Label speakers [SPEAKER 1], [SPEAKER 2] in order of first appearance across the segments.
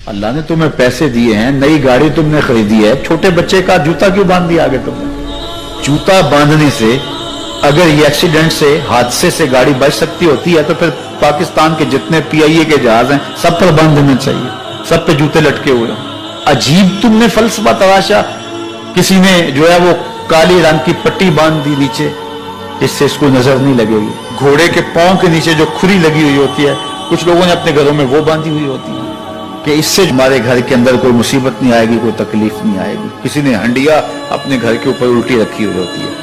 [SPEAKER 1] اللہ نے تمہیں پیسے دیے ہیں, نئی گاڑی تم نے خریدی ہے, چھوٹے بچے کا جوتا کیوں باندھ دیا آگے تم نے؟ جوتا باندھنے سے اگر یہ ایکسیڈنٹ سے, حادثے سے گاڑی بچ سکتی ہوتی ہے تو پھر پاکستان کے جتنے پی آئی اے کے جہاز ہیں سب پر باندھ دینا چاہیے, سب پہ جوتے لٹکے ہوئے ہیں. عجیب تم نے فلسفہ تراشا. کسی نے جو ہے وہ کالی رنگ کی پٹی باندھ دی نیچے, اس سے اس کو نظر نہیں لگے گی. گھوڑے کے پاؤں کے نیچے جو کھری لگی ہوئی ہوتی ہے, کچھ لوگوں نے اپنے گھروں میں وہ باندھی ہوئی ہوتی ہے کہ اس سے ہمارے گھر کے اندر کوئی مصیبت نہیں آئے گی, کوئی تکلیف نہیں آئے گی. کسی نے ہنڈیا اپنے گھر کے اوپر الٹی رکھی ہوئی ہوتی ہے,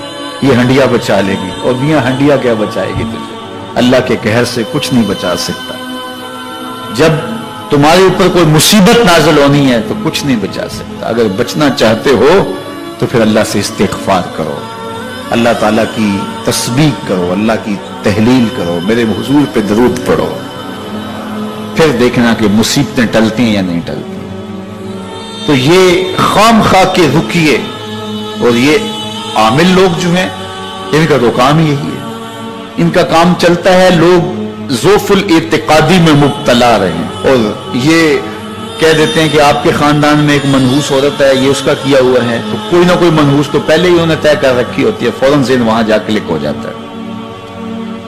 [SPEAKER 1] یہ ہنڈیا بچا لے گی. اور میاں ہنڈیا کیا بچائے گی تجھے؟ اللہ کے قہر سے کچھ نہیں بچا سکتا. جب تمہارے اوپر کوئی مصیبت نازل ہونی ہے تو کچھ نہیں بچا سکتا. اگر بچنا چاہتے ہو تو پھر اللہ سے استغفار کرو, اللہ تعالیٰ کی تسبیح کرو, اللہ کی تحلیل کرو, میرے حضور پہ درود پڑھو, پھر دیکھنا کہ مصیبتیں ٹلتی ہیں یا نہیں ٹلتی. تو یہ خام خواہ کے رکیے اور یہ عامل لوگ جو ہیں ان کا تو کام یہی ہے. ان کا کام چلتا ہے لوگ ذوف الاعتقادی میں مبتلا رہے ہیں اور یہ کہہ دیتے ہیں کہ آپ کے خاندان میں ایک منحوس عورت ہے, یہ اس کا کیا ہوا ہے, تو کوئی نہ کوئی منحوس تو پہلے ہی انہوں نے طے کر رکھی ہوتی ہے, فوراً ذہن وہاں جا کلک ہو جاتا ہے.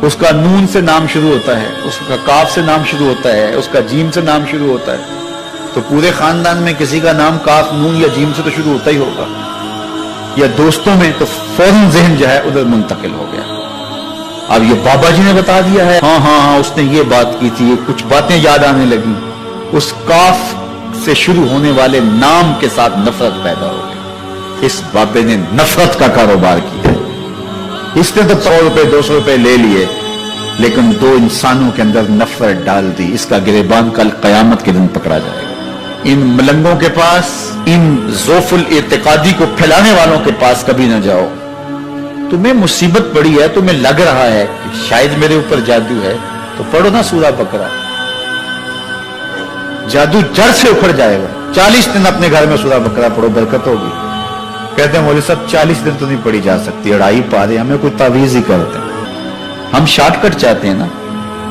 [SPEAKER 1] اس کا نون سے نام شروع ہوتا ہے, اس کا کاف سے نام شروع ہوتا ہے, اس کا جیم سے نام شروع ہوتا ہے, تو پورے خاندان میں کسی کا نام کاف, نون یا جیم سے تو شروع ہوتا ہی ہوگا, یا دوستوں میں, تو فوراً ذہن جو ہے ادھر منتقل ہو گیا. اب یہ بابا جی نے بتا دیا ہے, ہاں ہاں ہاں اس نے یہ بات کی تھی, کچھ باتیں یاد آنے لگی, اس کاف سے شروع ہونے والے نام کے ساتھ نفرت پیدا ہو گئی. اس بابے نے نفرت کا کاروبار کیا. اس نے تو 100 روپے 200 روپے لے لیے, لیکن دو انسانوں کے اندر نفرت ڈال دی. اس کا گریبان کل قیامت کے دن پکڑا جائے گا. ان ملنگوں کے پاس, ان ذوف الاعتقادی کو پھیلانے والوں کے پاس کبھی نہ جاؤ. تمہیں مصیبت پڑی ہے, تمہیں لگ رہا ہے کہ شاید میرے اوپر جادو ہے, تو پڑھو نا سورہ بقرہ, جادو جڑ سے اکھڑ جائے گا. 40 دن اپنے گھر میں سورہ بقرہ پڑھو, برکت ہوگی. کہتے ہیں مولوی صاحب 40 دن تو نہیں پڑھی جا سکتی, 2.5 پارے, ہمیں کوئی تعویذ ہی کرتے ہیں. ہم شارٹ کٹ چاہتے ہیں نا,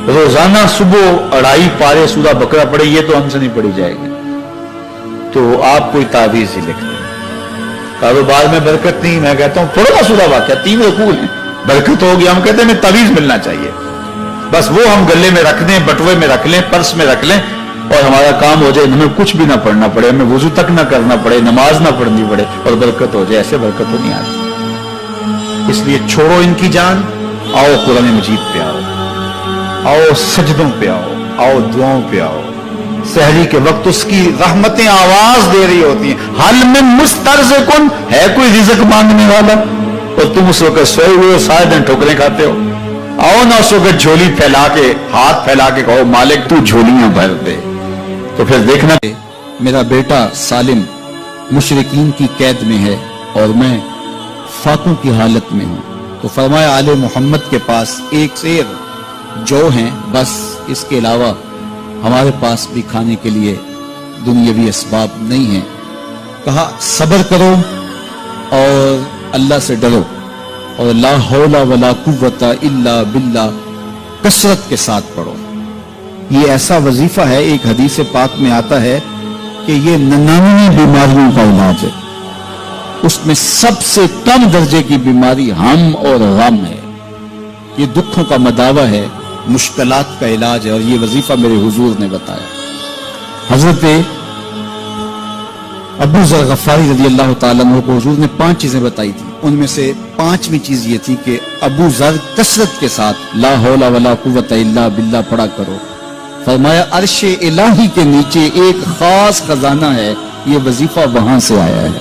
[SPEAKER 1] روزانہ صبح 2.5 پارے سورہ بقرہ پڑھے, یہ تو ہم سے نہیں پڑھی جائے گی. تو آپ کوئی تعویذ ہی لکھ دیں. کاروبار میں برکت نہیں, میں کہتا ہوں پڑھو نا سورہ واقعہ, 3 رکوع ہیں, برکت ہوگی. ہم کہتے ہیں ہمیں تعویذ ملنا چاہیے, بس وہ ہم گلے میں رکھ دیں, بٹوے میں رکھ لیں, پرس میں رکھ لیں, اور ہمارا کام ہو جائے, ہمیں کچھ بھی نہ پڑھنا پڑے, ہمیں وضو تک نہ کرنا پڑے, نماز نہ پڑھنی پڑے, اور برکت ہو جائے. ایسے برکت تو نہیں آتی. اس لیے چھوڑو ان کی جان, آؤ قرآن مجید پہ آؤ, آؤ سجدوں پہ آؤ, آؤ دعاؤں پہ آؤ. سحری کے وقت اس کی رحمتیں آواز دے رہی ہوتی ہیں, حل من مسترزقن, ہے کوئی رزق مانگنے والا, اور تم اس وقت سوئے ہوئے سارے دن ٹھوکریں کھاتے ہو. آؤ نہ اس وقت جھولی پھیلا کے, ہاتھ پھیلا کے کہو مالک تو جھولیاں بھر دے. تو پھر دیکھنا, میرا بیٹا سالم مشرکین کی قید میں ہے اور میں فاقوں کی حالت میں ہوں. تو فرمایا آل محمد کے پاس ایک سیر جو ہیں, بس اس کے علاوہ ہمارے پاس بھی کھانے کے لیے دنیاوی اسباب نہیں ہیں. کہا صبر کرو اور اللہ سے ڈرو, اور لا حول ولا قوت الا باللہ کثرت کے ساتھ پڑھو. یہ ایسا وظیفہ ہے, ایک حدیث پاک میں آتا ہے کہ یہ 99 بیماریوں کا علاج ہے. اس میں سب سے کم درجے کی بیماری ہم اور غم ہے. یہ دکھوں کا مداوع ہے, مشکلات کا علاج ہے, اور یہ وظیفہ میرے حضور نے بتایا. حضرت ابو ذر غفاری رضی اللہ تعالیٰ عنہ کو حضور نے 5 چیزیں بتائی تھی. ان میں سے 5ویں چیز یہ تھی کہ ابو ذر کثرت کے ساتھ لا حول ولا قوت الا باللہ پڑھا کرو. فرمایا عرش الہی کے نیچے ایک خاص خزانہ ہے, یہ وظیفہ وہاں سے آیا ہے.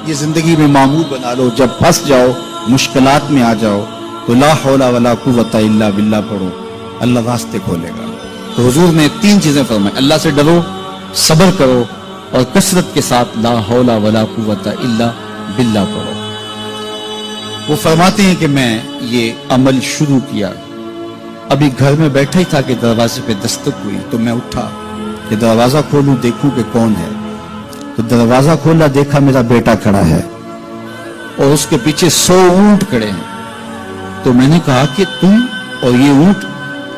[SPEAKER 1] یہ زندگی میں معمول بنا لو, جب پھنس جاؤ, مشکلات میں آ جاؤ, تو لا حول ولا قوت الا باللہ پڑھو, اللہ راستے کھولے گا. تو حضور نے 3 چیزیں فرمائی, اللہ سے ڈرو, صبر کرو, اور کثرت کے ساتھ لا حول ولا قوت الا باللہ پڑھو. وہ فرماتے ہیں کہ میں یہ عمل شروع کیا, ابھی گھر میں بیٹھا ہی تھا کہ دروازے پہ دستک ہوئی, تو میں اٹھا کہ دروازہ کھولوں دیکھوں کہ کون ہے. تو دروازہ کھولا, دیکھا میرا بیٹا کھڑا ہے اور اس کے پیچھے 100 اونٹ کھڑے ہیں. تو میں نے کہا کہ تم اور یہ اونٹ؟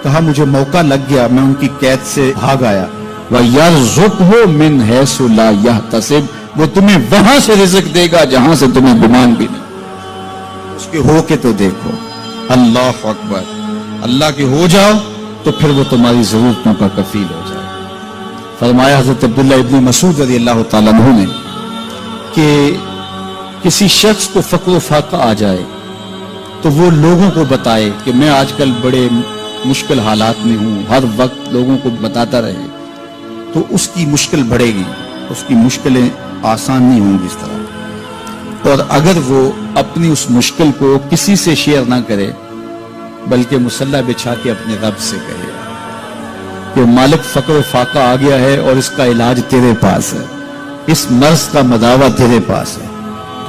[SPEAKER 1] کہا مجھے موقع لگ گیا, میں ان کی قید سے بھاگ آیا.
[SPEAKER 2] وَيَرْزُقْهُ مِنْ حَيْثُ لَا يَحْتَسِبُ، وہ تمہیں وہاں سے رزق دے گا جہاں سے تمہیں گمان بھی نہیں۔ اس کے ہو کے تو دیکھو، اللہ اکبر، اللہ کے ہو جاؤ تو پھر وہ تمہاری ضرورتوں کا کفیل ہو جائے۔ فرمایا حضرت عبداللہ ابن مسعود رضی اللہ تعالیٰ عنہ نے کہ کسی شخص کو فقر و فاقہ آ جائے تو وہ لوگوں کو بتائے کہ میں آج کل بڑے مشکل حالات میں ہوں، ہر وقت لوگوں کو بتاتا رہے تو اس کی مشکل بڑھے گی، اس کی مشکلیں آسان نہیں ہوں گی اس طرح۔ اور اگر وہ اپنی اس مشکل کو کسی سے شیئر نہ کرے بلکہ مصلی بچھا کے اپنے رب سے کہے کہ مالک فقر و فاقہ آ گیا ہے اور اس کا علاج تیرے پاس ہے، اس مرض کا مداوع تیرے پاس ہے۔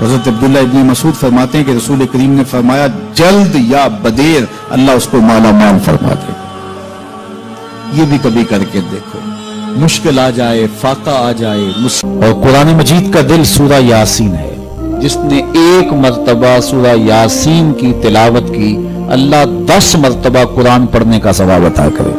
[SPEAKER 2] حضرت عبداللہ ابن مسعود فرماتے ہیں کہ رسول کریم نے فرمایا جلد یا بدیر اللہ اس کو مالا مال فرما دے۔ یہ بھی کبھی کر کے دیکھو، مشکل آ جائے، فاقہ آ جائے۔ اور قرآن مجید کا دل سورہ یاسین ہے، جس نے ایک مرتبہ سورہ یاسین کی تلاوت کی اللہ 10 مرتبہ قرآن پڑھنے کا ثواب عطا کرے۔